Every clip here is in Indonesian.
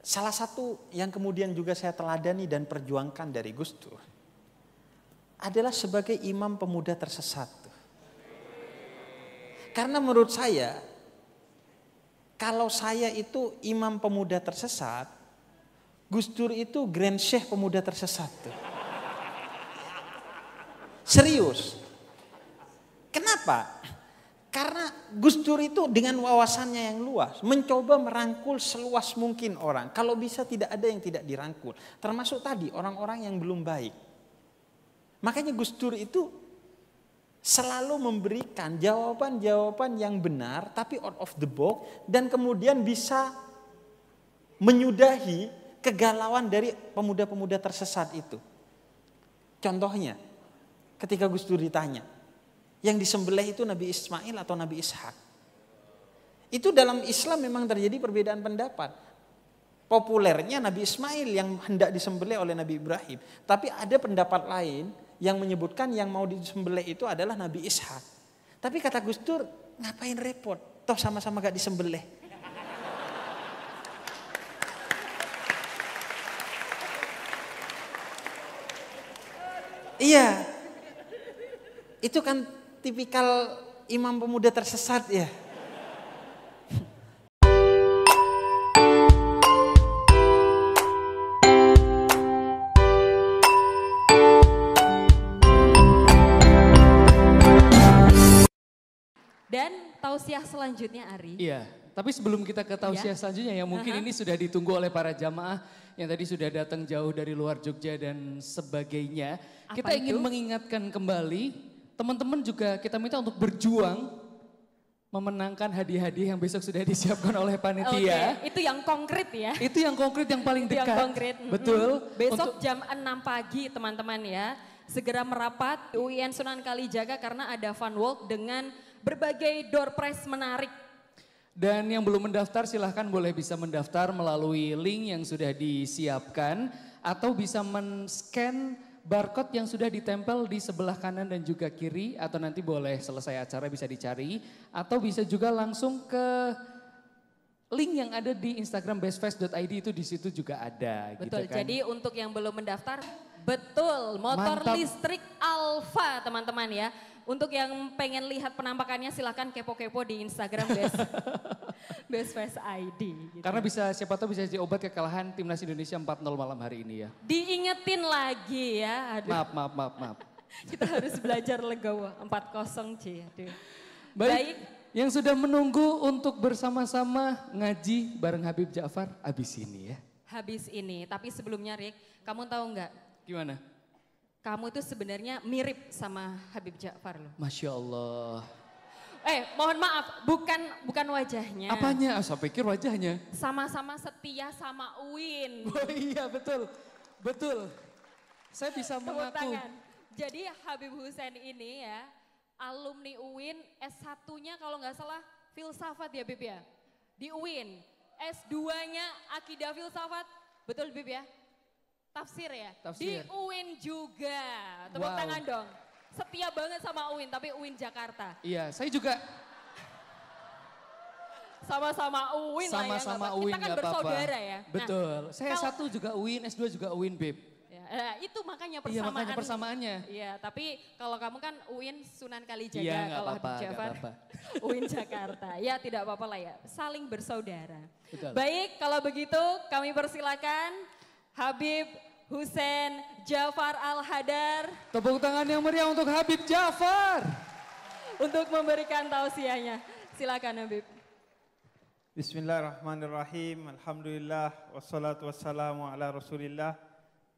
salah satu yang kemudian juga saya teladani dan perjuangkan dari Gus Dur adalah sebagai imam pemuda tersesat. Karena menurut saya, kalau saya itu imam pemuda tersesat, Gus Dur itu Grand Sheikh pemuda tersesat. Serius. Kenapa? Karena Gus Dur itu dengan wawasannya yang luas, mencoba merangkul seluas mungkin orang. Kalau bisa tidak ada yang tidak dirangkul. Termasuk tadi orang-orang yang belum baik. Makanya Gus Dur itu selalu memberikan jawaban-jawaban yang benar tapi out of the box dan kemudian bisa menyudahi kegalauan dari pemuda-pemuda tersesat itu. Contohnya, ketika Gus Dur ditanya, yang disembelih itu Nabi Ismail atau Nabi Ishak? Itu dalam Islam memang terjadi perbedaan pendapat. Populernya Nabi Ismail yang hendak disembelih oleh Nabi Ibrahim. Tapi ada pendapat lain yang menyebutkan yang mau disembelih itu adalah Nabi Ishak. Tapi kata Gus Dur, ngapain repot? Toh sama-sama gak disembelih. Iya. Itu kan tipikal imam pemuda tersesat ya. Dan tausiah selanjutnya Ari. Iya, tapi sebelum kita ke tausiah selanjutnya yang mungkin ini sudah ditunggu oleh para jamaah yang tadi sudah datang jauh dari luar Jogja dan sebagainya. Apa Kita ingin itu? mengingatkan kembali, teman-teman juga kita minta untuk berjuang memenangkan hadiah-hadiah yang besok sudah disiapkan oleh panitia. Oke, itu yang konkret ya. Itu yang konkret yang paling Itu yang dekat. konkret. Betul. Besok jam 6 pagi teman-teman ya. Segera merapat UIN Sunan Kalijaga karena ada fun walk dengan berbagai door prize menarik. Dan yang belum mendaftar silahkan boleh bisa mendaftar melalui link yang sudah disiapkan. Atau bisa men-scan barcode yang sudah ditempel di sebelah kanan dan juga kiri. Atau nanti boleh selesai acara bisa dicari. Atau bisa juga langsung ke link yang ada di Instagram bestfest.id itu di situ juga ada. Betul, gitu kan. jadi untuk yang belum mendaftar, betul motor Mantap. listrik Alfa teman-teman ya. Untuk yang pengen lihat penampakannya silahkan kepo-kepo di Instagram Bestfest ID. Gitu. Karena bisa siapa tahu bisa jadi obat kekalahan timnas Indonesia 4-0 malam hari ini ya. Diingetin lagi ya. Aduh. Maaf. Kita harus belajar legowo 4-0 C. Aduh. Baik, yang sudah menunggu untuk bersama-sama ngaji bareng Habib Ja'far abis ini ya. Habis ini, tapi sebelumnya Rick, kamu tahu nggak? Gimana? Kamu itu sebenarnya mirip sama Habib Ja'far loh. Masya Allah. Mohon maaf, bukan wajahnya. Apanya? Saya pikir wajahnya. Sama-sama setia sama Uin. Oh iya betul. Saya bisa Tepuk mengaku. tangan. Jadi Habib Hussein ini ya, alumni UIN S1-nya kalau nggak salah filsafat ya Bib ya. Di UIN. S2-nya akidah filsafat, betul Bib ya? Tafsir ya? Tafsir. Di UIN juga. Tepuk tangan dong. Setia banget sama UIN, tapi UIN Jakarta. Iya, saya juga. Sama-sama UIN lah ya. Sama-sama nggak apa-apa. UIN Kita kan nggak apa-apa. bersaudara ya. Betul. Saya kalau- S1 juga UIN, S2 juga UIN, Beb. Ya, itu makanya Iya persamaan. makanya persamaannya. Iya, tapi kalau kamu kan UIN Sunan Kalijaga, Iya nggak kalau apa-apa, Habib nggak Ja'far apa-apa. UIN Jakarta. Ya tidak apa-apa lah ya, saling bersaudara. Betul. Baik, kalau begitu kami persilakan Habib Hussein Ja'far Al-Hadar Tepuk tangan yang meriah untuk Habib Ja'far. untuk memberikan tausiahnya. Silakan Habib. Bismillahirrahmanirrahim. Alhamdulillah wassalatu wassalamu ala Rasulillah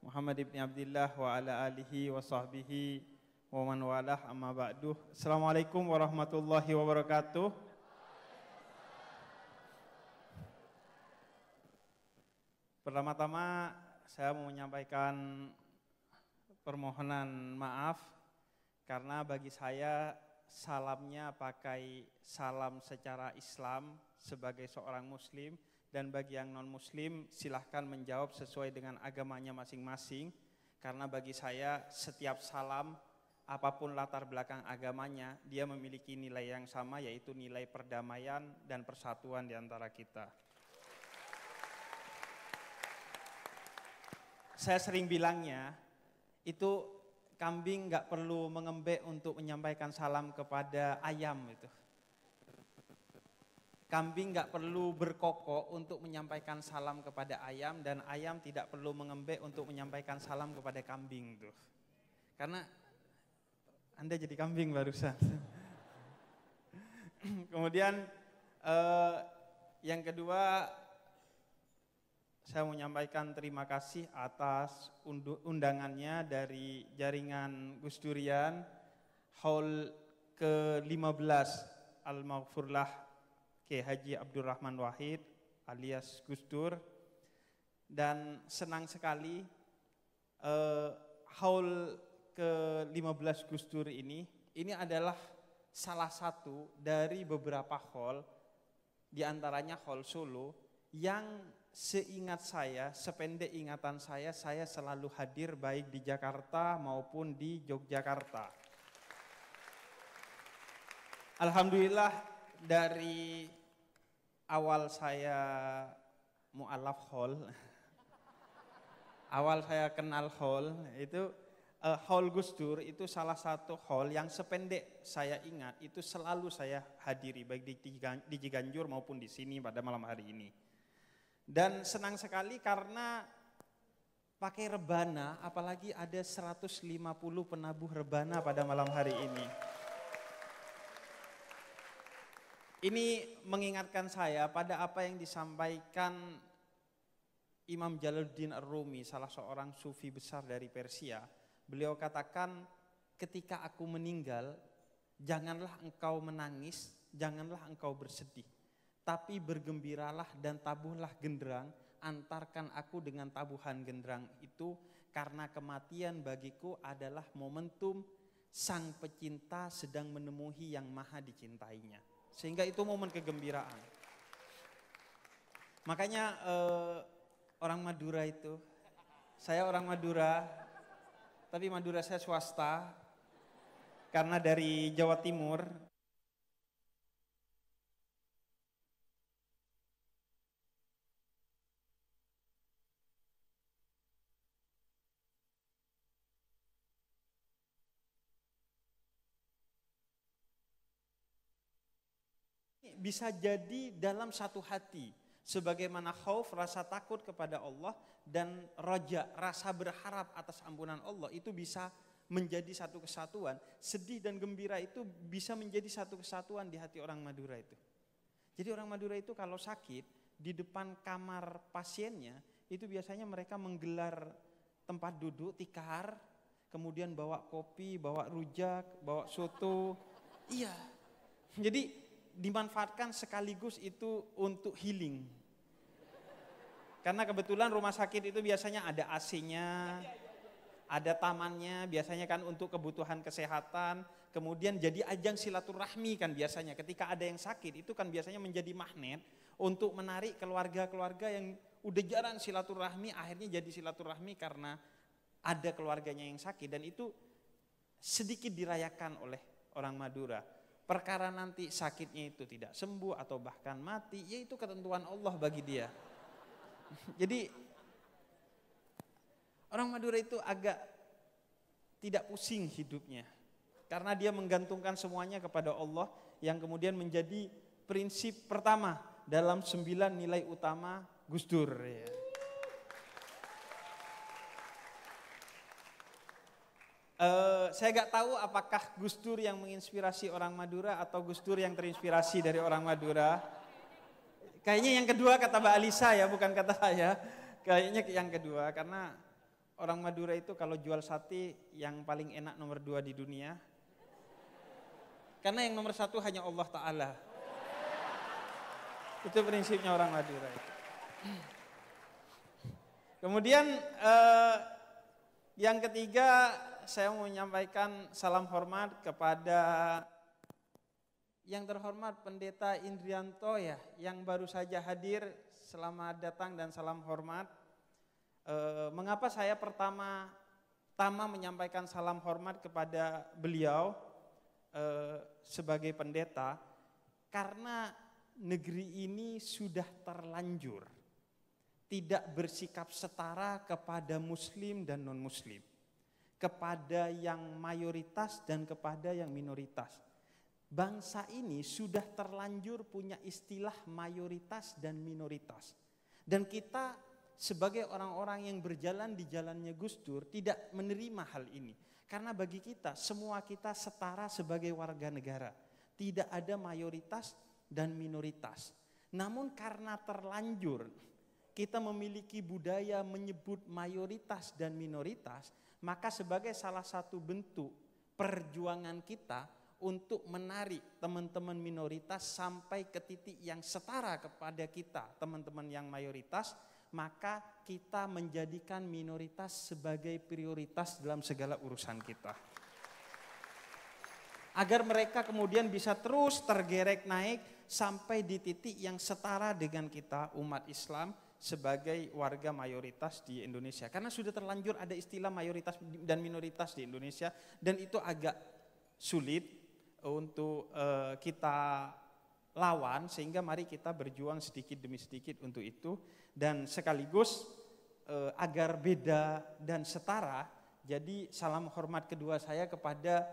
Muhammad ibn Abdullah wa ala alihi wa sahbihi wa man walah amma ba'du. Assalamualaikum warahmatullahi wabarakatuh. Pertama-tama saya mau menyampaikan permohonan maaf karena bagi saya salamnya pakai salam secara Islam sebagai seorang muslim, dan bagi yang non muslim silahkan menjawab sesuai dengan agamanya masing-masing, karena bagi saya setiap salam apapun latar belakang agamanya dia memiliki nilai yang sama, yaitu nilai perdamaian dan persatuan di antara kita. saya sering bilangnya, itu kambing nggak perlu mengembek untuk menyampaikan salam kepada ayam itu. Kambing nggak perlu berkokok untuk menyampaikan salam kepada ayam, dan ayam tidak perlu mengembek untuk menyampaikan salam kepada kambing tuh. Karena Anda jadi kambing barusan. Kemudian yang kedua, saya mau menyampaikan terima kasih atas undangannya dari jaringan Gus Durian, Haul ke-15 Al-Maghfurlah Kiai Haji Abdurrahman Wahid alias Gus Dur. Dan senang sekali Haul ke-15 Gus Dur ini adalah salah satu dari beberapa haul, diantaranya Haul Solo, yang seingat saya, sependek ingatan saya selalu hadir baik di Jakarta maupun di Yogyakarta. Alhamdulillah dari awal saya mu'alaf haul, awal saya kenal haul itu, haul Gus Dur itu salah satu haul yang sependek saya ingat itu selalu saya hadiri baik di Ciganjur maupun di sini pada malam hari ini. Dan senang sekali karena pakai rebana, apalagi ada 150 penabuh rebana pada malam hari ini. Ini mengingatkan saya pada apa yang disampaikan Imam Jalaluddin Ar-Rumi, salah seorang sufi besar dari Persia. Beliau katakan, ketika aku meninggal, janganlah engkau menangis, janganlah engkau bersedih. Tapi bergembiralah dan tabuhlah genderang, antarkan aku dengan tabuhan genderang itu, karena kematian bagiku adalah momentum sang pecinta sedang menemui yang maha dicintainya. Sehingga itu momen kegembiraan. Makanya orang Madura itu, saya orang Madura, tapi Madura saya swasta, karena dari Jawa Timur. Bisa jadi dalam satu hati, sebagaimana khauf, rasa takut kepada Allah, dan roja, rasa berharap atas ampunan Allah, itu bisa menjadi satu kesatuan. Sedih dan gembira itu bisa menjadi satu kesatuan di hati orang Madura itu. Jadi orang Madura itu kalau sakit, di depan kamar pasiennya, itu biasanya mereka menggelar tempat duduk, tikar, kemudian bawa kopi, bawa rujak, bawa soto. Iya, jadi dimanfaatkan sekaligus itu untuk healing. Karena kebetulan rumah sakit itu biasanya ada AC-nya, ada tamannya, biasanya kan untuk kebutuhan kesehatan. Kemudian jadi ajang silaturahmi kan biasanya. Ketika ada yang sakit itu kan biasanya menjadi magnet untuk menarik keluarga-keluarga yang udah jarang silaturahmi, akhirnya jadi silaturahmi karena ada keluarganya yang sakit. Dan itu sedikit dirayakan oleh orang Madura. Perkara nanti sakitnya itu tidak sembuh atau bahkan mati, ya itu ketentuan Allah bagi dia. Jadi orang Madura itu agak tidak pusing hidupnya, karena dia menggantungkan semuanya kepada Allah, yang kemudian menjadi prinsip pertama dalam 9 nilai utama Gus Dur. Ya. Saya gak tahu apakah Gus Dur yang menginspirasi orang Madura atau Gus Dur yang terinspirasi dari orang Madura. Kayaknya yang kedua kata Mbak Alisa ya, bukan kata saya. Kayaknya yang kedua, karena orang Madura itu kalau jual sate yang paling enak nomor 2 di dunia. Karena yang nomor 1 hanya Allah Ta'ala. Itu prinsipnya orang Madura itu. Kemudian yang ketiga, saya mau menyampaikan salam hormat kepada yang terhormat Pendeta Indrianto ya, yang baru saja hadir. Selamat datang dan salam hormat. Mengapa saya pertama menyampaikan salam hormat kepada beliau sebagai pendeta? Karena negeri ini sudah terlanjur tidak bersikap setara kepada muslim dan non-muslim, kepada yang mayoritas dan kepada yang minoritas. Bangsa ini sudah terlanjur punya istilah mayoritas dan minoritas. Dan kita sebagai orang-orang yang berjalan di jalannya Gus Dur tidak menerima hal ini. Karena bagi kita, semua kita setara sebagai warga negara. Tidak ada mayoritas dan minoritas. Namun karena terlanjur kita memiliki budaya menyebut mayoritas dan minoritas, maka sebagai salah satu bentuk perjuangan kita untuk menarik teman-teman minoritas sampai ke titik yang setara kepada kita, teman-teman yang mayoritas, maka kita menjadikan minoritas sebagai prioritas dalam segala urusan kita. Agar mereka kemudian bisa terus tergerek naik sampai di titik yang setara dengan kita umat Islam sebagai warga mayoritas di Indonesia. Karena sudah terlanjur ada istilah mayoritas dan minoritas di Indonesia dan itu agak sulit untuk kita lawan, sehingga mari kita berjuang sedikit demi sedikit untuk itu. Dan sekaligus agar beda dan setara, jadi salam hormat kedua saya kepada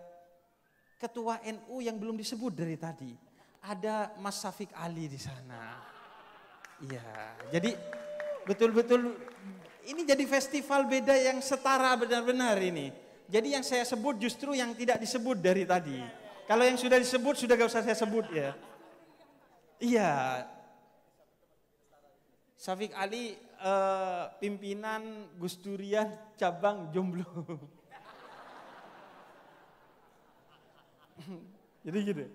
Ketua NU yang belum disebut dari tadi. Ada Mas Syafiq Ali di sana. Iya, jadi betul-betul ini jadi festival beda yang setara benar-benar ini. Jadi yang saya sebut justru yang tidak disebut dari tadi. Kalau yang sudah disebut sudah gak usah saya sebut ya. Iya. Syafiq Ali pimpinan Gus Durian cabang Jomblo. Jadi gitu.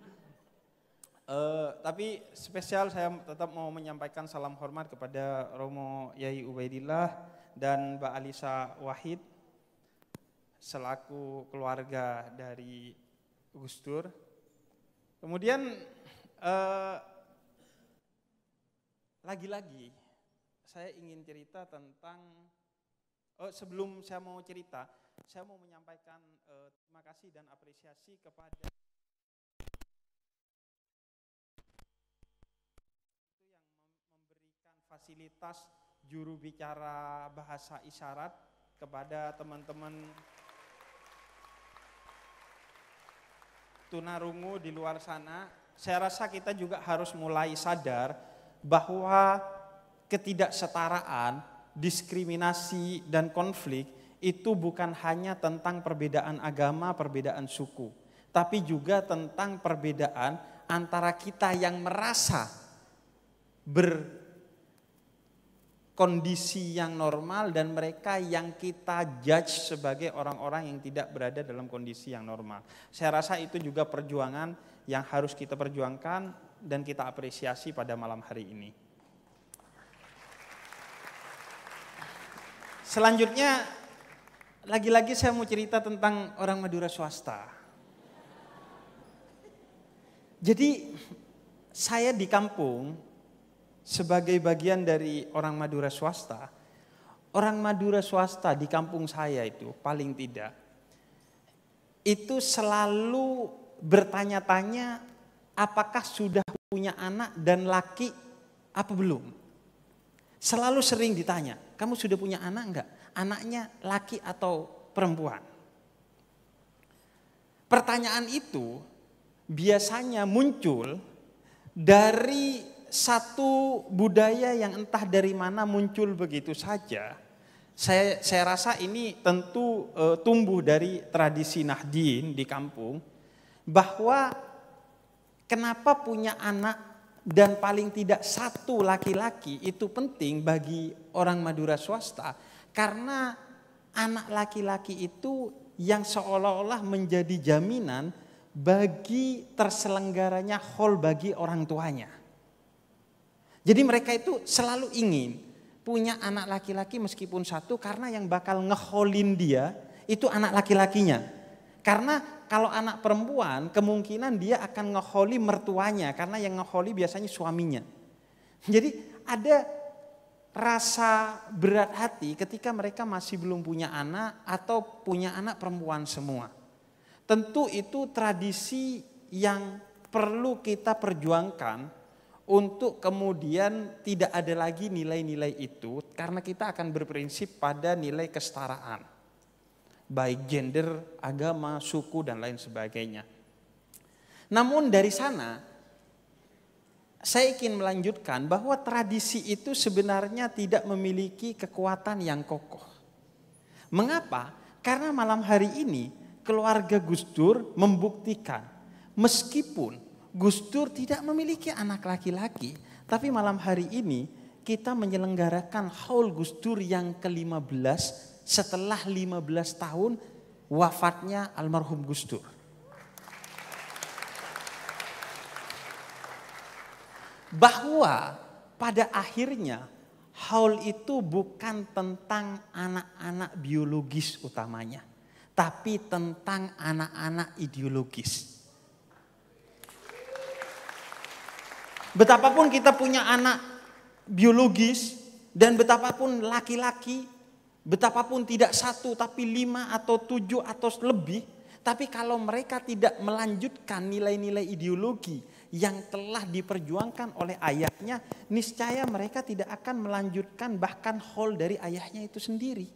Tapi spesial saya tetap mau menyampaikan salam hormat kepada Romo Yai Ubaidillah dan Mbak Alisa Wahid selaku keluarga dari Gus Dur. Kemudian lagi-lagi saya ingin cerita tentang, sebelum saya mau cerita, saya mau menyampaikan terima kasih dan apresiasi kepada fasilitas juru bicara bahasa isyarat kepada teman-teman tunarungu di luar sana. Saya rasa kita juga harus mulai sadar bahwa ketidaksetaraan, diskriminasi dan konflik itu bukan hanya tentang perbedaan agama, perbedaan suku, tapi juga tentang perbedaan antara kita yang merasa kondisi yang normal dan mereka yang kita judge sebagai orang-orang yang tidak berada dalam kondisi yang normal. Saya rasa itu juga perjuangan yang harus kita perjuangkan dan kita apresiasi pada malam hari ini. Selanjutnya, lagi-lagi saya mau cerita tentang orang Madura swasta. Jadi saya di kampung sebagai bagian dari orang Madura swasta, orang Madura swasta di kampung saya itu paling tidak, itu selalu bertanya-tanya apakah sudah punya anak dan laki apa belum. Selalu sering ditanya, kamu sudah punya anak enggak? Anaknya laki atau perempuan? Pertanyaan itu biasanya muncul dari satu budaya yang entah dari mana muncul begitu saja. Saya rasa ini tentu tumbuh dari tradisi Nahdien di kampung, bahwa kenapa punya anak dan paling tidak satu laki-laki itu penting bagi orang Madura swasta, karena anak laki-laki itu yang seolah-olah menjadi jaminan bagi terselenggaranya haul bagi orang tuanya. Jadi mereka itu selalu ingin punya anak laki-laki meskipun satu, karena yang bakal ngeholin dia itu anak laki-lakinya. Karena kalau anak perempuan kemungkinan dia akan ngeholi mertuanya, karena yang ngeholi biasanya suaminya. Jadi ada rasa berat hati ketika mereka masih belum punya anak atau punya anak perempuan semua. Tentu itu tradisi yang perlu kita perjuangkan untuk kemudian tidak ada lagi nilai-nilai itu, karena kita akan berprinsip pada nilai kesetaraan. Baik gender, agama, suku, dan lain sebagainya. Namun dari sana, saya ingin melanjutkan bahwa tradisi itu sebenarnya tidak memiliki kekuatan yang kokoh. Mengapa? Karena malam hari ini keluarga Gus Dur membuktikan meskipun Gus Dur tidak memiliki anak laki-laki, tapi malam hari ini kita menyelenggarakan haul Gus Dur yang ke-15 setelah 15 tahun wafatnya almarhum Gus Dur. Bahwa pada akhirnya haul itu bukan tentang anak-anak biologis utamanya, tapi tentang anak-anak ideologis. Betapapun kita punya anak biologis dan betapapun laki-laki, betapapun tidak 1 tapi 5 atau 7 atau lebih, tapi kalau mereka tidak melanjutkan nilai-nilai ideologi yang telah diperjuangkan oleh ayahnya, niscaya mereka tidak akan melanjutkan bahkan haul dari ayahnya itu sendiri.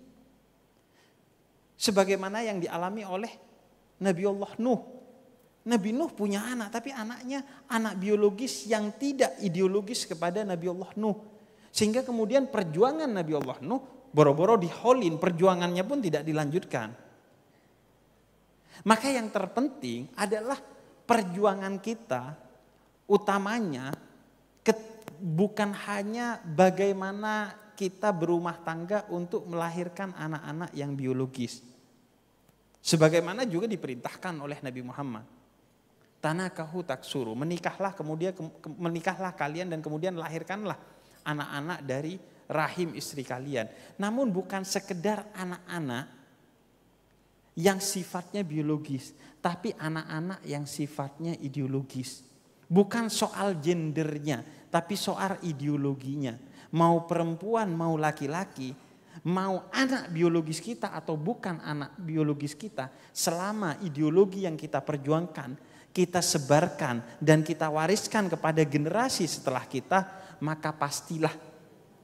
Sebagaimana yang dialami oleh Nabiullah Nuh. Nabi Nuh punya anak, tapi anaknya anak biologis yang tidak ideologis kepada Nabiullah Nuh. Sehingga kemudian perjuangan Nabiullah Nuh boro-boro diholin, perjuangannya pun tidak dilanjutkan. Maka yang terpenting adalah perjuangan kita utamanya bukan hanya bagaimana kita berumah tangga untuk melahirkan anak-anak yang biologis. Sebagaimana juga diperintahkan oleh Nabi Muhammad. Tanakahu taksuru, menikahlah kalian dan kemudian lahirkanlah anak-anak dari rahim istri kalian. Namun bukan sekedar anak-anak yang sifatnya biologis, tapi anak-anak yang sifatnya ideologis. Bukan soal gendernya, tapi soal ideologinya. Mau perempuan, mau laki-laki, mau anak biologis kita atau bukan anak biologis kita, selama ideologi yang kita perjuangkan, kita sebarkan dan kita wariskan kepada generasi setelah kita, maka pastilah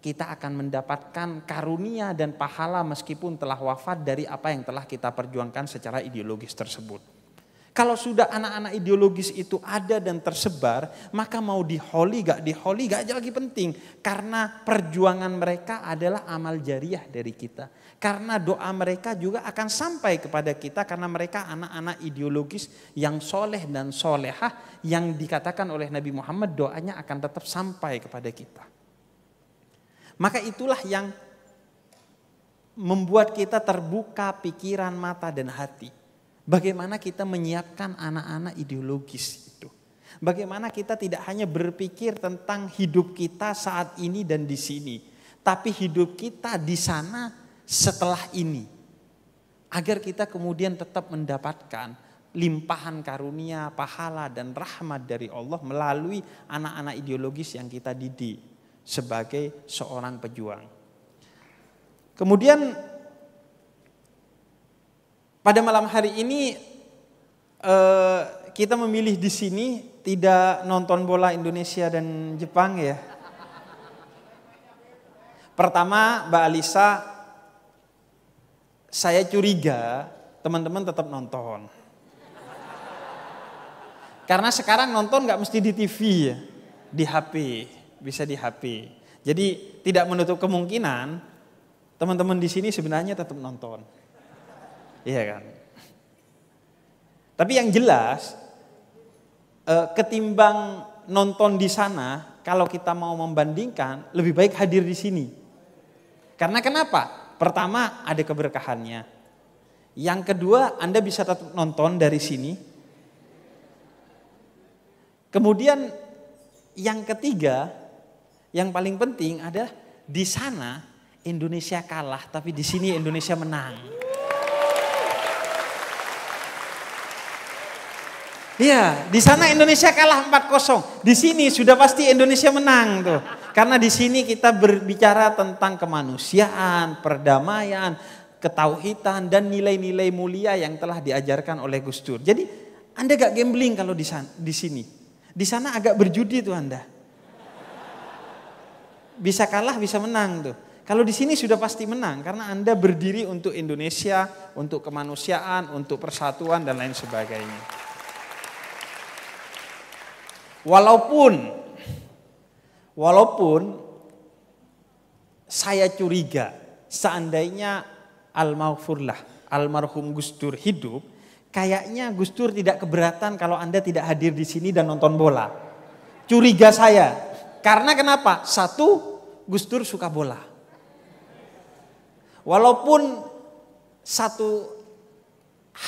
kita akan mendapatkan karunia dan pahala meskipun telah wafat dari apa yang telah kita perjuangkan secara ideologis tersebut. Kalau sudah anak-anak ideologis itu ada dan tersebar, maka mau diholi gak lagi penting. Karena perjuangan mereka adalah amal jariah dari kita. Karena doa mereka juga akan sampai kepada kita karena mereka anak-anak ideologis yang soleh dan solehah yang dikatakan oleh Nabi Muhammad doanya akan tetap sampai kepada kita. Maka itulah yang membuat kita terbuka pikiran, mata dan hati. Bagaimana kita menyiapkan anak-anak ideologis itu. Bagaimana kita tidak hanya berpikir tentang hidup kita saat ini dan di sini. Tapi hidup kita di sana setelah ini. Agar kita kemudian tetap mendapatkan limpahan karunia, pahala dan rahmat dari Allah melalui anak-anak ideologis yang kita didik sebagai seorang pejuang. Kemudian pada malam hari ini kita memilih di sini tidak nonton bola Indonesia dan Jepang ya. Pertama, Mbak Alisa, saya curiga teman-teman tetap nonton. Karena sekarang nonton nggak mesti di TV ya, di HP, bisa di HP. Jadi tidak menutup kemungkinan teman-teman di sini sebenarnya tetap nonton. Iya kan. Tapi yang jelas ketimbang nonton di sana, kalau kita mau membandingkan lebih baik hadir di sini. Karena kenapa? Pertama ada keberkahannya. Yang kedua Anda bisa tetap nonton dari sini. Kemudian yang ketiga, yang paling penting adalah di sana Indonesia kalah, tapi di sini Indonesia menang. Iya, di sana Indonesia kalah 4-0. Di sini sudah pasti Indonesia menang tuh. Karena di sini kita berbicara tentang kemanusiaan, perdamaian, ketauhidan dan nilai-nilai mulia yang telah diajarkan oleh Gus Dur. Jadi Anda gak gambling kalau di sini. Di sana agak berjudi tuh Anda. Bisa kalah, bisa menang tuh. Kalau di sini sudah pasti menang karena Anda berdiri untuk Indonesia, untuk kemanusiaan, untuk persatuan dan lain sebagainya. Walaupun saya curiga seandainya almarhum Gus Dur hidup, kayaknya Gus Dur tidak keberatan kalau Anda tidak hadir di sini dan nonton bola. Curiga saya. Karena kenapa? Satu, Gus Dur suka bola. Walaupun satu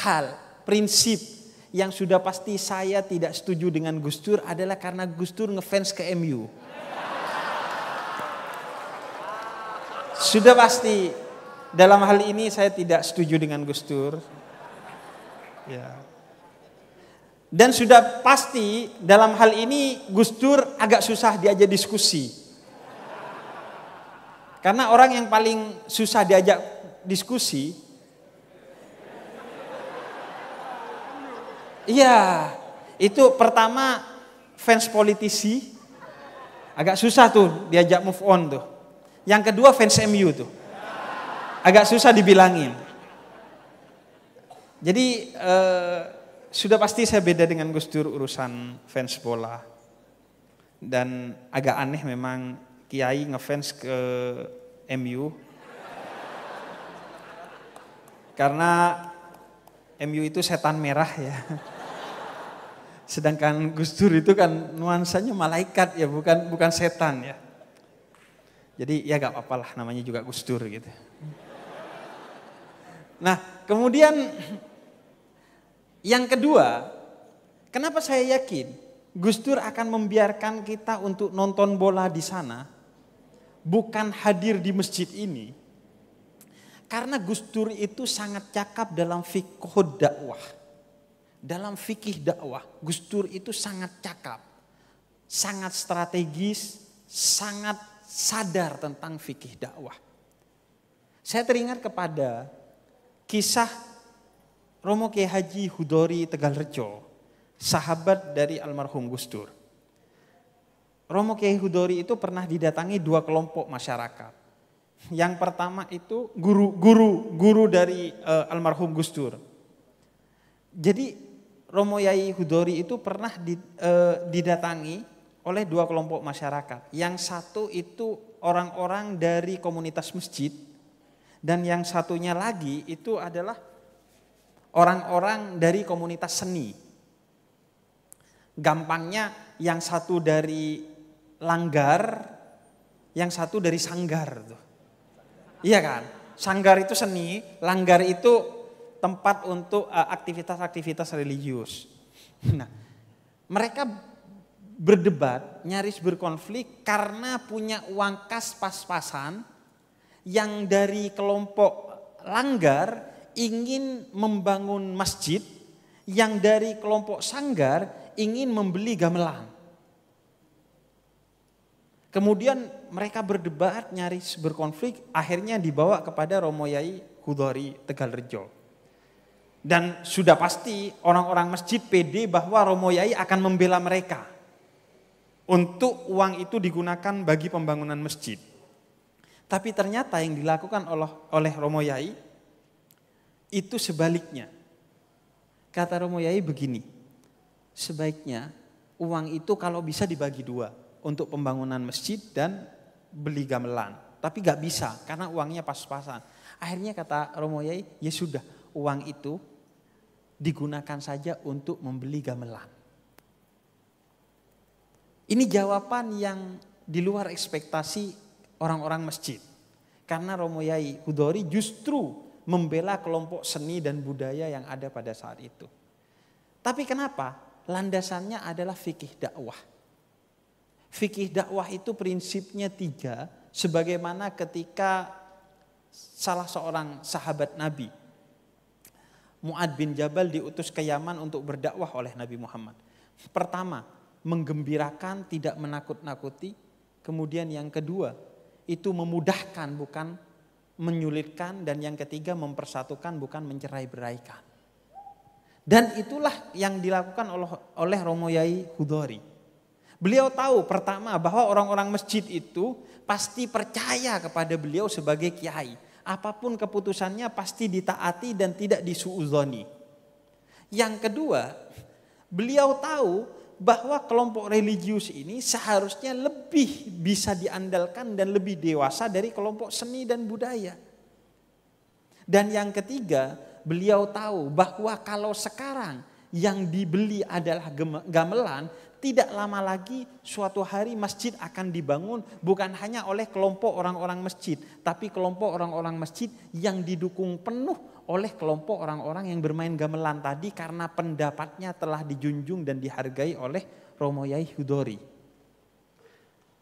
hal, prinsip yang sudah pasti saya tidak setuju dengan Gus Dur adalah karena Gus Dur ngefans ke MU. Sudah pasti dalam hal ini saya tidak setuju dengan Gus Dur. Ya. Dan sudah pasti dalam hal ini Gus Dur agak susah diajak diskusi. Karena orang yang paling susah diajak diskusi, iya, itu pertama fans politisi, agak susah tuh diajak move on tuh. Yang kedua fans MU tuh, agak susah dibilangin. Jadi sudah pasti saya beda dengan Gus Dur urusan fans bola. Dan agak aneh memang Kiai ngefans ke MU. Karena MU itu setan merah ya. Sedangkan Gus Dur itu kan nuansanya malaikat ya, bukan setan ya. Jadi ya gak apa-apa lah, namanya juga Gus Dur gitu. Nah kemudian yang kedua, kenapa saya yakin Gus Dur akan membiarkan kita untuk nonton bola di sana, bukan hadir di masjid ini? Karena Gus Dur itu sangat cakap dalam fikih dakwah. Dalam fikih dakwah, Gus Dur itu sangat cakap, sangat strategis, sangat sadar tentang fikih dakwah. Saya teringat kepada kisah Romo Kiai Haji Hudori Tegalrejo, sahabat dari almarhum Gus Dur. Romo Kiai Hudori itu pernah didatangi dua kelompok masyarakat. Yang pertama itu guru dari almarhum Gus Dur. Jadi Romo Kiai Hudori itu pernah didatangi oleh dua kelompok masyarakat. Yang satu itu orang-orang dari komunitas masjid, dan yang satunya lagi itu adalah orang-orang dari komunitas seni. Gampangnya yang satu dari langgar, yang satu dari sanggar tuh. Iya kan? Sanggar itu seni, langgar itu tempat untuk aktivitas-aktivitas religius. Nah, mereka berdebat, nyaris berkonflik karena punya uang kas pas-pasan. Yang dari kelompok langgar ingin membangun masjid, yang dari kelompok sanggar ingin membeli gamelan. Kemudian mereka berdebat, nyaris berkonflik, akhirnya dibawa kepada Romo Kiai Hudori Tegalrejo. Dan sudah pasti orang-orang masjid pede bahwa Romo Kiai akan membela mereka untuk uang itu digunakan bagi pembangunan masjid. Tapi ternyata yang dilakukan oleh Romo Kiai itu sebaliknya. Kata Romo Kiai begini, sebaiknya uang itu kalau bisa dibagi dua, untuk pembangunan masjid dan beli gamelan. Tapi gak bisa karena uangnya pas-pasan. Akhirnya kata Romo Kiai, ya sudah, uang itu digunakan saja untuk membeli gamelan. Ini jawaban yang di luar ekspektasi orang-orang masjid. Karena Romo Kiai Hudori justru membela kelompok seni dan budaya yang ada pada saat itu. Tapi kenapa? Landasannya adalah fikih dakwah. Fikih dakwah itu prinsipnya 3, sebagaimana ketika salah seorang sahabat Nabi, Mu'ad bin Jabal, diutus ke Yaman untuk berdakwah oleh Nabi Muhammad. Pertama, menggembirakan, tidak menakut-nakuti. Kemudian yang kedua, itu memudahkan bukan menyulitkan. Dan yang ketiga, mempersatukan bukan mencerai-beraikan. Dan itulah yang dilakukan oleh Romo Kiai Hudori. Beliau tahu pertama bahwa orang-orang masjid itu pasti percaya kepada beliau sebagai kiai. Apapun keputusannya pasti ditaati dan tidak disuudzoni. Yang kedua, beliau tahu bahwa kelompok religius ini seharusnya lebih bisa diandalkan dan lebih dewasa dari kelompok seni dan budaya. Dan yang ketiga, beliau tahu bahwa kalau sekarang yang dibeli adalah gamelan, tidak lama lagi suatu hari masjid akan dibangun bukan hanya oleh kelompok orang-orang masjid, tapi kelompok orang-orang masjid yang didukung penuh oleh kelompok orang-orang yang bermain gamelan tadi karena pendapatnya telah dijunjung dan dihargai oleh Romo Yai Hudori.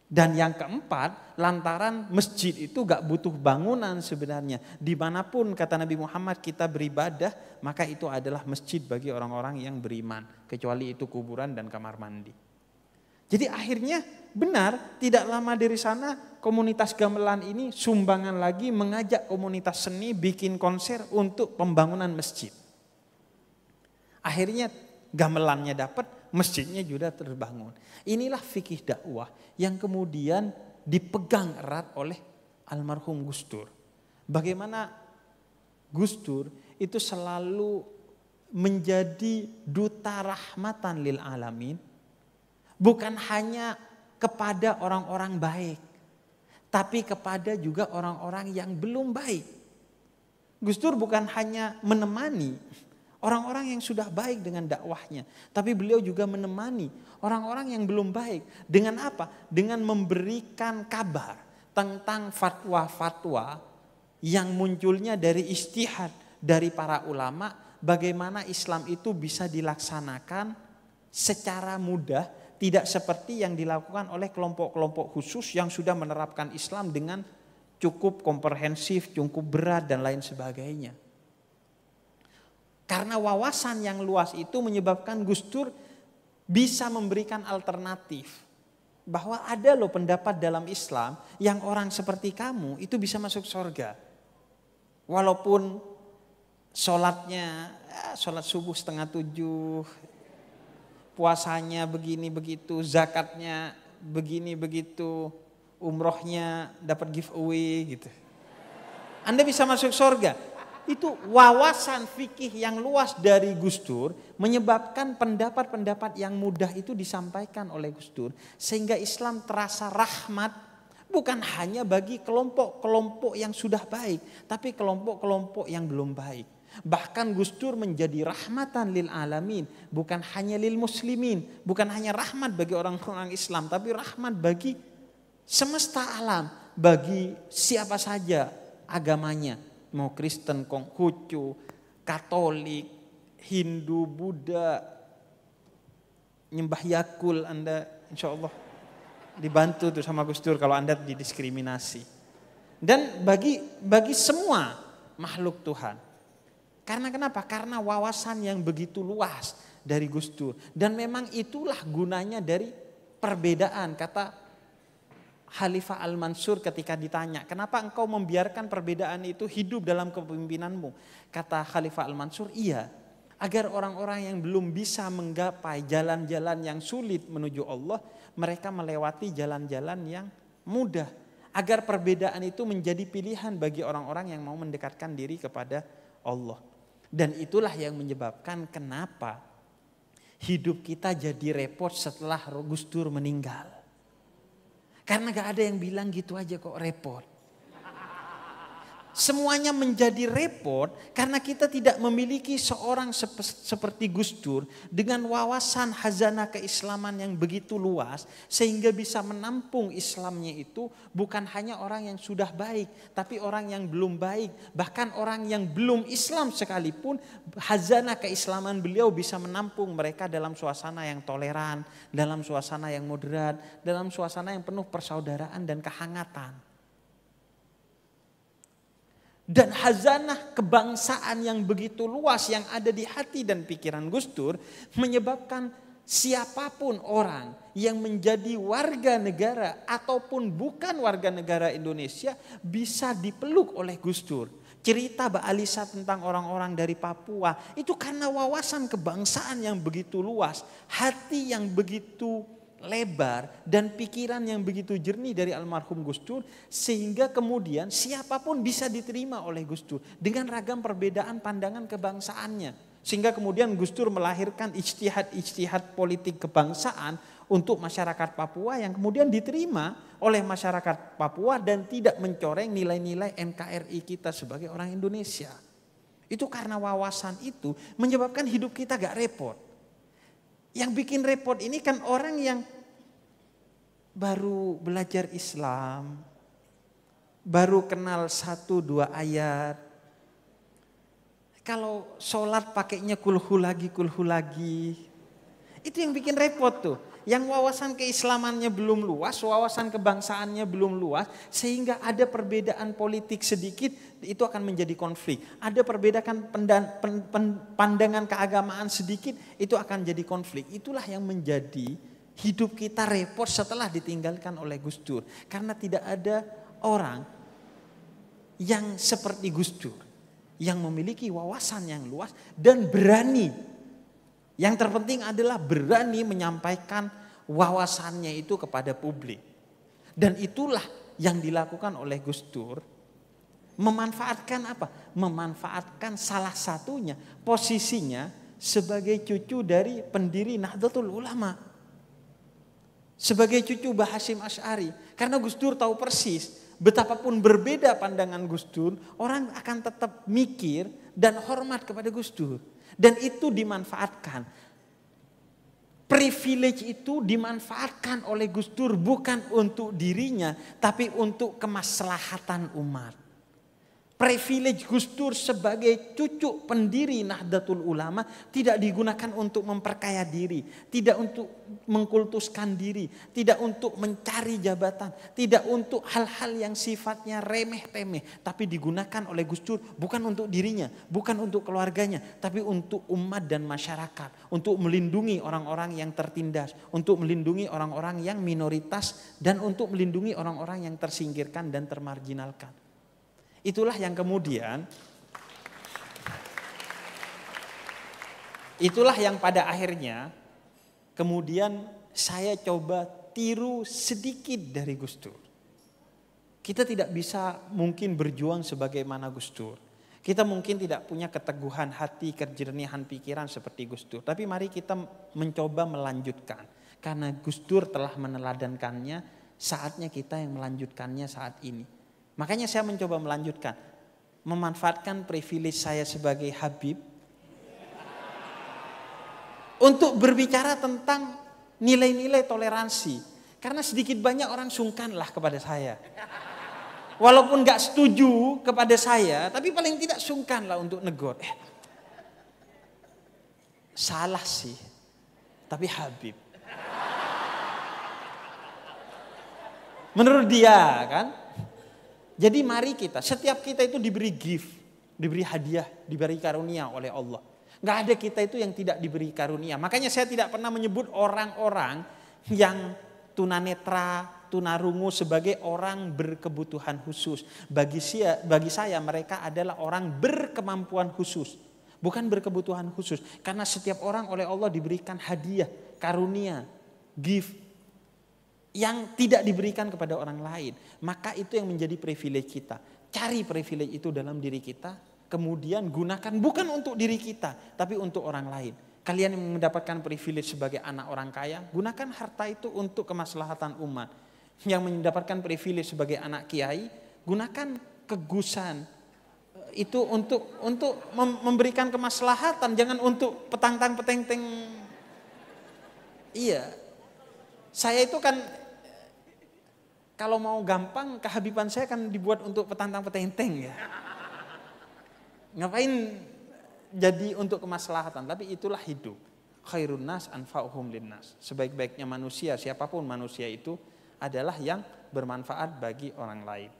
Dan yang keempat, lantaran masjid itu gak butuh bangunan sebenarnya. Dimanapun kata Nabi Muhammad kita beribadah, maka itu adalah masjid bagi orang-orang yang beriman. Kecuali itu kuburan dan kamar mandi. Jadi akhirnya benar, tidak lama dari sana komunitas gamelan ini sumbangan lagi mengajak komunitas seni bikin konser untuk pembangunan masjid. Akhirnya gamelannya dapat, masjidnya juga terbangun. Inilah fikih dakwah yang kemudian dipegang erat oleh almarhum Gus Dur. Bagaimana Gus Dur itu selalu menjadi duta rahmatan lil alamin, bukan hanya kepada orang-orang baik, tapi kepada juga orang-orang yang belum baik. Gus Dur bukan hanya menemani orang-orang yang sudah baik dengan dakwahnya, tapi beliau juga menemani orang-orang yang belum baik. Dengan apa? Dengan memberikan kabar tentang fatwa-fatwa yang munculnya dari ijtihad dari para ulama, bagaimana Islam itu bisa dilaksanakan secara mudah, tidak seperti yang dilakukan oleh kelompok-kelompok khusus yang sudah menerapkan Islam dengan cukup komprehensif, cukup berat dan lain sebagainya. Karena wawasan yang luas itu menyebabkan Gus Dur bisa memberikan alternatif. Bahwa ada loh pendapat dalam Islam yang orang seperti kamu itu bisa masuk surga. Walaupun sholatnya, sholat subuh 6:30, puasanya begini begitu, zakatnya begini begitu, umrohnya dapat giveaway gitu. Anda bisa masuk surga. Itu wawasan fikih yang luas dari Gus Dur menyebabkan pendapat-pendapat yang mudah itu disampaikan oleh Gus Dur. Sehingga Islam terasa rahmat bukan hanya bagi kelompok-kelompok yang sudah baik, tapi kelompok-kelompok yang belum baik. Bahkan Gus Dur menjadi rahmatan lil alamin, bukan hanya lil muslimin, bukan hanya rahmat bagi orang-orang Islam, tapi rahmat bagi semesta alam, bagi siapa saja agamanya. Mau Kristen, Konghucu, Katolik, Hindu, Buddha, nyembah Yakul, Anda insya Allah dibantu tuh sama Gus Dur kalau Anda didiskriminasi. Dan bagi semua makhluk Tuhan. Karena kenapa? Karena wawasan yang begitu luas dari Gus Dur. Dan memang itulah gunanya dari perbedaan. Kata Khalifah Al-Mansur ketika ditanya, kenapa engkau membiarkan perbedaan itu hidup dalam kepemimpinanmu? Kata Khalifah Al-Mansur, iya, agar orang-orang yang belum bisa menggapai jalan-jalan yang sulit menuju Allah, mereka melewati jalan-jalan yang mudah. Agar perbedaan itu menjadi pilihan bagi orang-orang yang mau mendekatkan diri kepada Allah. Dan itulah yang menyebabkan kenapa hidup kita jadi repot setelah Gus Dur meninggal. Karena gak ada yang bilang gitu aja kok repot. Semuanya menjadi repot karena kita tidak memiliki seorang seperti Gus Dur dengan wawasan khazanah keislaman yang begitu luas sehingga bisa menampung Islamnya itu bukan hanya orang yang sudah baik tapi orang yang belum baik, bahkan orang yang belum Islam sekalipun khazanah keislaman beliau bisa menampung mereka dalam suasana yang toleran, dalam suasana yang moderat, dalam suasana yang penuh persaudaraan dan kehangatan. Dan khazanah kebangsaan yang begitu luas yang ada di hati dan pikiran Gus Dur menyebabkan siapapun orang yang menjadi warga negara ataupun bukan warga negara Indonesia bisa dipeluk oleh Gus Dur. Cerita Mbak Alisa tentang orang-orang dari Papua itu karena wawasan kebangsaan yang begitu luas, hati yang begitu lebar dan pikiran yang begitu jernih dari almarhum Gus Dur, sehingga kemudian siapapun bisa diterima oleh Gus Dur dengan ragam perbedaan pandangan kebangsaannya. Sehingga kemudian Gus Dur melahirkan ijtihad politik kebangsaan untuk masyarakat Papua yang kemudian diterima oleh masyarakat Papua dan tidak mencoreng nilai-nilai NKRI kita sebagai orang Indonesia. Itu karena wawasan itu menyebabkan hidup kita gak repot. Yang bikin repot ini kan orang yang baru belajar Islam, baru kenal 1-2 ayat. Kalau sholat pakainya kulhu lagi. Itu yang bikin repot tuh. Yang wawasan keislamannya belum luas, wawasan kebangsaannya belum luas, sehingga ada perbedaan politik sedikit, itu akan menjadi konflik. Ada perbedaan pandangan keagamaan sedikit, itu akan jadi konflik. Itulah yang menjadi hidup kita repot setelah ditinggalkan oleh Gus Dur. Karena tidak ada orang yang seperti Gus Dur, yang memiliki wawasan yang luas dan berani. Yang terpenting adalah berani menyampaikan wawasannya itu kepada publik. Dan itulah yang dilakukan oleh Gus Dur. Memanfaatkan apa? Memanfaatkan salah satunya posisinya sebagai cucu dari pendiri Nahdlatul Ulama. Sebagai cucu Mbah Hasyim Asy'ari. Karena Gus Dur tahu persis betapapun berbeda pandangan Gus Dur, orang akan tetap mikir dan hormat kepada Gus Dur. Dan itu dimanfaatkan. Privilege itu dimanfaatkan oleh Gus Dur bukan untuk dirinya, tapi untuk kemaslahatan umat. Privilege Gus Dur sebagai cucu pendiri Nahdlatul Ulama tidak digunakan untuk memperkaya diri, tidak untuk mengkultuskan diri, tidak untuk mencari jabatan, tidak untuk hal-hal yang sifatnya remeh-temeh, tapi digunakan oleh Gus Dur bukan untuk dirinya, bukan untuk keluarganya, tapi untuk umat dan masyarakat, untuk melindungi orang-orang yang tertindas, untuk melindungi orang-orang yang minoritas, dan untuk melindungi orang-orang yang tersingkirkan dan termarginalkan. Itulah yang kemudian, itulah yang pada akhirnya kemudian saya coba tiru sedikit dari Gus Dur. Kita tidak bisa mungkin berjuang sebagaimana Gus Dur. Kita mungkin tidak punya keteguhan hati, kejernihan pikiran seperti Gus Dur. Tapi mari kita mencoba melanjutkan. Karena Gus Dur telah meneladankannya, saatnya kita yang melanjutkannya saat ini. Makanya saya mencoba melanjutkan, memanfaatkan privilege saya sebagai Habib untuk berbicara tentang nilai-nilai toleransi. Karena sedikit banyak orang sungkanlah kepada saya. Walaupun gak setuju kepada saya, tapi paling tidak sungkanlah untuk negur. Salah sih, tapi Habib. Menurut dia kan. Jadi mari kita, setiap kita itu diberi gift, diberi hadiah, diberi karunia oleh Allah. Gak ada kita itu yang tidak diberi karunia. Makanya saya tidak pernah menyebut orang-orang yang tunanetra, tunarungu sebagai orang berkebutuhan khusus. Bagi saya mereka adalah orang berkemampuan khusus. Bukan berkebutuhan khusus. Karena setiap orang oleh Allah diberikan hadiah, karunia, gift. Yang tidak diberikan kepada orang lain. Maka itu yang menjadi privilege kita. Cari privilege itu dalam diri kita. Kemudian gunakan bukan untuk diri kita. Tapi untuk orang lain. Kalian yang mendapatkan privilege sebagai anak orang kaya. Gunakan harta itu untuk kemaslahatan umat. Yang mendapatkan privilege sebagai anak kiai. Gunakan kegusan. Itu untuk memberikan kemaslahatan. Jangan untuk petang-peteng. Iya. Saya itu kan kalau mau gampang kehabiban saya kan dibuat untuk petantang-petenteng ya. Ngapain jadi untuk kemaslahatan, tapi itulah hidup. Khairun nas anfa'uhum linnas. Sebaik-baiknya manusia, siapapun manusia itu adalah yang bermanfaat bagi orang lain.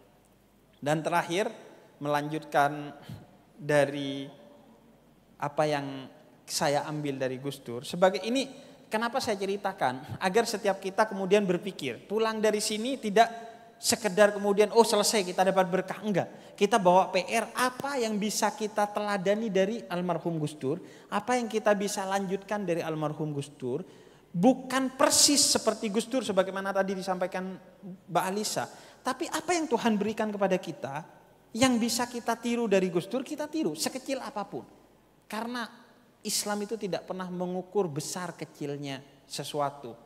Dan terakhir melanjutkan dari apa yang saya ambil dari Gus Dur. Sebagai ini kenapa saya ceritakan? Agar setiap kita kemudian berpikir, pulang dari sini tidak sekedar kemudian selesai kita dapat berkah. Enggak, kita bawa PR apa yang bisa kita teladani dari almarhum Gus Dur, apa yang kita bisa lanjutkan dari almarhum Gus Dur, bukan persis seperti Gus Dur sebagaimana tadi disampaikan Mbak Alisa. Tapi apa yang Tuhan berikan kepada kita, yang bisa kita tiru dari Gus Dur, kita tiru sekecil apapun. Karena Islam itu tidak pernah mengukur besar kecilnya sesuatu,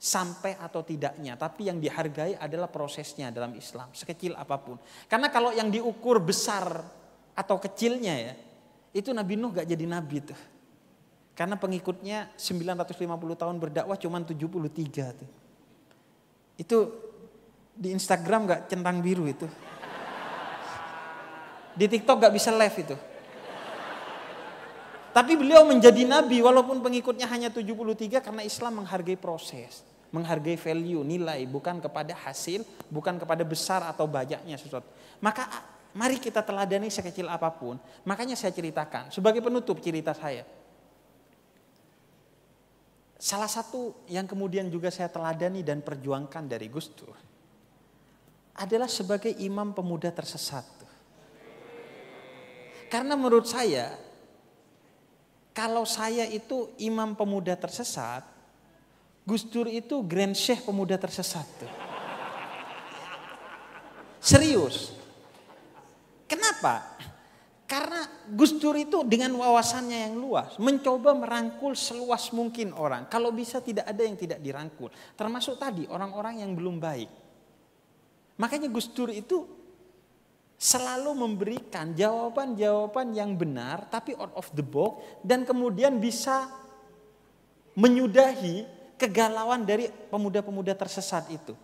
sampai atau tidaknya. Tapi yang dihargai adalah prosesnya dalam Islam, sekecil apapun. Karena kalau yang diukur besar atau kecilnya ya, itu Nabi Nuh gak jadi nabi tuh. Karena pengikutnya 950 tahun berdakwah cuma 73 tuh. Itu di Instagram gak centang biru itu. Di TikTok gak bisa live itu. Tapi beliau menjadi nabi walaupun pengikutnya hanya 73 karena Islam menghargai proses. Menghargai value, nilai, bukan kepada hasil, bukan kepada besar atau banyaknya sesuatu. Maka mari kita teladani sekecil apapun. Makanya saya ceritakan, sebagai penutup cerita saya. Salah satu yang kemudian juga saya teladani dan perjuangkan dari Gus Dur adalah sebagai imam pemuda tersesat. Karena menurut saya, kalau saya itu imam pemuda tersesat, Gus Dur itu Grand Syekh pemuda tersesat. Serius. Kenapa? Karena Gus Dur itu dengan wawasannya yang luas mencoba merangkul seluas mungkin orang. Kalau bisa tidak ada yang tidak dirangkul. Termasuk tadi orang-orang yang belum baik. Makanya Gus Dur itu selalu memberikan jawaban-jawaban yang benar tapi out of the box. Dan kemudian bisa menyudahi kegalauan dari pemuda-pemuda tersesat itu.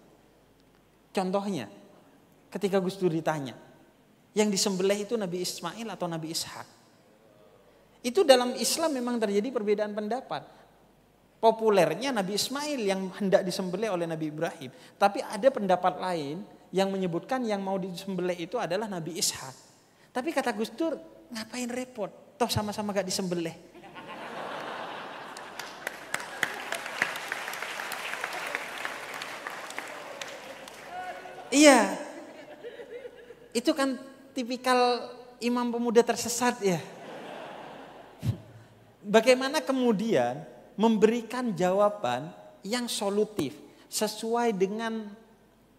Contohnya ketika Gus Dur ditanya, yang disembelih itu Nabi Ismail atau Nabi Ishak. Itu dalam Islam memang terjadi perbedaan pendapat. Populernya Nabi Ismail yang hendak disembelih oleh Nabi Ibrahim. Tapi ada pendapat lain yang menyebutkan yang mau disembelih itu adalah Nabi Ishak. Tapi kata Gus Dur, ngapain repot? Toh sama-sama gak disembelih. Iya. Itu kan tipikal imam pemuda tersesat ya. Bagaimana kemudian memberikan jawaban yang solutif sesuai dengan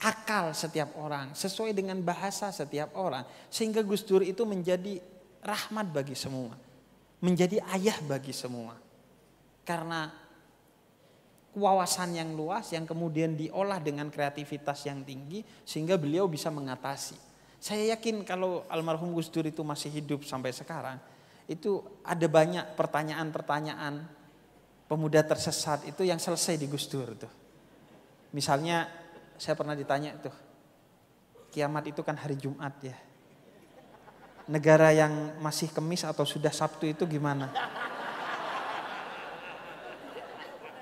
akal setiap orang, sesuai dengan bahasa setiap orang, sehingga Gus Dur itu menjadi rahmat bagi semua, menjadi ayah bagi semua. Karena wawasan yang luas yang kemudian diolah dengan kreativitas yang tinggi sehingga beliau bisa mengatasi. Saya yakin kalau almarhum Gus Dur itu masih hidup sampai sekarang, itu ada banyak pertanyaan-pertanyaan pemuda tersesat itu yang selesai di Gus Dur tuh. Misalnya saya pernah ditanya tuh, kiamat itu kan hari Jumat ya. Negara yang masih Kemis atau sudah Sabtu itu gimana?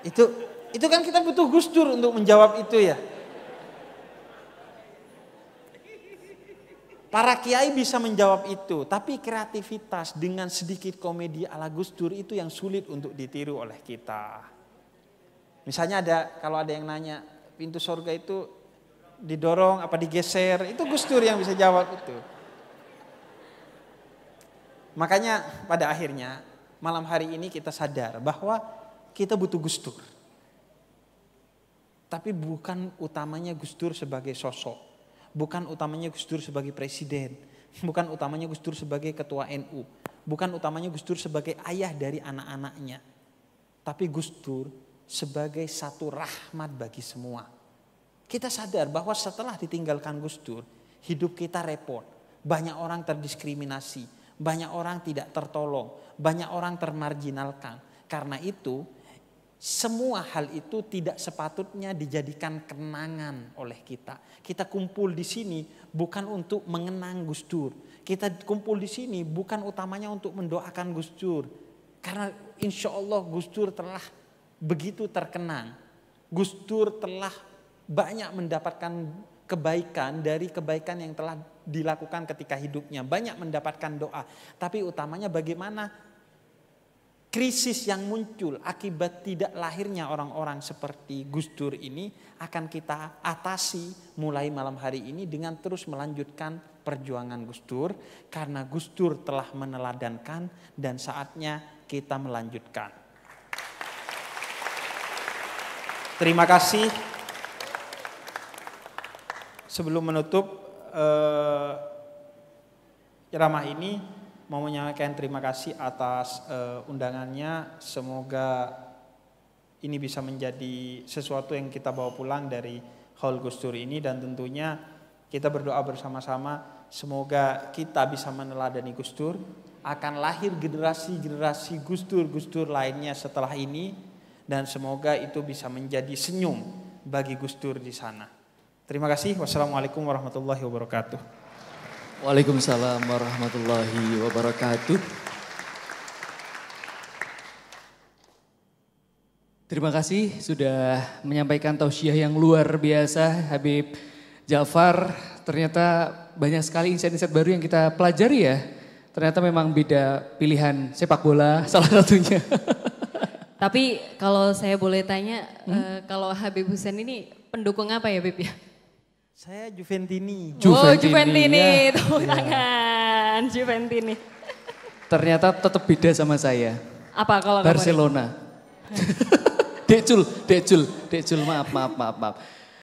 Itu kan kita butuh Gus Dur untuk menjawab itu ya. Para kiai bisa menjawab itu, tapi kreativitas dengan sedikit komedi ala Gus Dur itu yang sulit untuk ditiru oleh kita. Misalnya kalau ada yang nanya, pintu surga itu didorong apa digeser, itu Gus Dur yang bisa jawab itu. Makanya pada akhirnya malam hari ini kita sadar bahwa kita butuh Gus Dur. Tapi bukan utamanya Gus Dur sebagai sosok. Bukan utamanya Gus Dur sebagai presiden. Bukan utamanya Gus Dur sebagai ketua NU. Bukan utamanya Gus Dur sebagai ayah dari anak-anaknya. Tapi Gus Dur sebagai satu rahmat bagi semua. Kita sadar bahwa setelah ditinggalkan Gus Dur, hidup kita repot. Banyak orang terdiskriminasi. Banyak orang tidak tertolong. Banyak orang termarginalkan. Karena itu, semua hal itu tidak sepatutnya dijadikan kenangan oleh kita. Kita kumpul di sini bukan untuk mengenang Gus Dur. Kita kumpul di sini bukan utamanya untuk mendoakan Gus Dur. Karena insya Allah Gus Dur telah begitu terkenang. Gus Dur telah banyak mendapatkan kebaikan dari kebaikan yang telah dilakukan ketika hidupnya. Banyak mendapatkan doa. Tapi utamanya bagaimana krisis yang muncul akibat tidak lahirnya orang-orang seperti Gus Dur ini akan kita atasi mulai malam hari ini dengan terus melanjutkan perjuangan Gus Dur. Karena Gus Dur telah meneladankan dan saatnya kita melanjutkan. Terima kasih. Sebelum menutup ceramah ini, mau menyampaikan terima kasih atas undangannya. Semoga ini bisa menjadi sesuatu yang kita bawa pulang dari Haul Gus Dur ini, dan tentunya kita berdoa bersama-sama semoga kita bisa meneladani Gus Dur, akan lahir generasi-generasi Gus Dur lainnya setelah ini, dan semoga itu bisa menjadi senyum bagi Gus Dur di sana. Terima kasih. Wassalamualaikum warahmatullahi wabarakatuh. Waalaikumsalam warahmatullahi wabarakatuh. Terima kasih sudah menyampaikan tausiah yang luar biasa Habib Ja'far. Ternyata banyak sekali insight-insight baru yang kita pelajari ya. Ternyata memang beda pilihan sepak bola salah satunya. Tapi kalau saya boleh tanya, kalau Habib Hussein ini pendukung apa ya Habib ya? Saya Juventini. Oh Juventini, tepuk tangan Juventini. Ternyata tetap beda sama saya. Apa kalau Barcelona. Dekjul, maaf.